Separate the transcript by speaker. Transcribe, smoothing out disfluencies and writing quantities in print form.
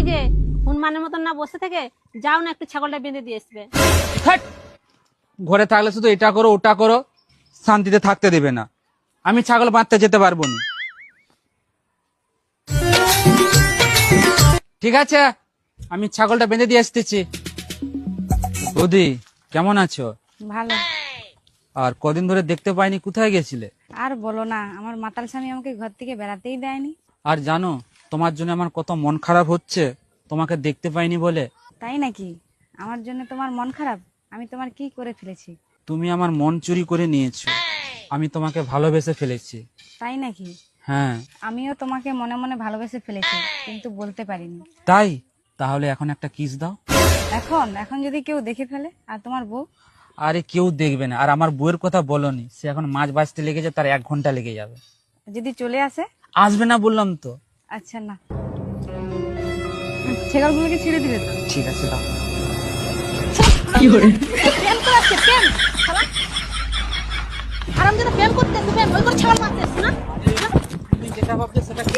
Speaker 1: এই যে হনুমানের মতন না বসে থেকে যাও না, একটু ছাগলটা বেঁধে দিয়ে আসবে।
Speaker 2: হ্যাট! ঘরে থাকলে শুধু এটা করো ওটা করো, শান্তিতে থাকতে দেবে না। আমি ছাগল বাঁধতে যেতে পারবো না। ঠিক আছে, আমি ছাগলটা বেঁধে দিয়ে আসতেছি। বৌদি কেমন আছো?
Speaker 3: ভালো।
Speaker 2: আর কদিন ধরে দেখতে পাইনি, কোথায় গেছিলে?
Speaker 3: আর বলো না, আমার মাতাল স্বামী আমাকে ঘর থেকে বেড়াতেই দেয়নি।
Speaker 2: আর জানো তোমার জন্য আমার কত মন খারাপ হচ্ছে, তোমাকে দেখতে পাইনি বলে।
Speaker 3: তাই নাকি? আমার জন্য তোমার মন খারাপ? আমি তোমার কি করে ফেলেছি?
Speaker 2: তুমি আমার মন চুরি করে নিয়েছো, আমি তোমাকে ভালোবেসে ফেলেছি।
Speaker 3: তাই নাকি?
Speaker 2: হ্যাঁ।
Speaker 3: আমিও তোমাকে মনে মনে ভালোবেসে ফেলেছি, কিন্তু বলতে পারিনি।
Speaker 2: তাই? তাহলে এখন একটা কিস দাও।
Speaker 3: এখন এখন যদি কেউ দেখে ফেলে? আর তোমার বউ?
Speaker 2: আরে কেউ দেখবে না, আর আমার বউয়ের কথা বলনি, সে এখন মাছ বাজতে লেগেছে, তার 1 ঘন্টা লেগে যাবে।
Speaker 3: যদি চলে আসে?
Speaker 2: আসবে না বললাম তো।
Speaker 3: আচ্ছা না, ছেগলগুলোকে ছেড়ে দিলে তো?
Speaker 2: ঠিক আছে দাও।
Speaker 1: প্রেম করাচ্ছে, প্রেম শালা। আরাম যেটা প্রেম করতে প্রেম ওই করে ছাগল মারতে না।
Speaker 2: তুমি যেটা ভাবছো সেটা কি?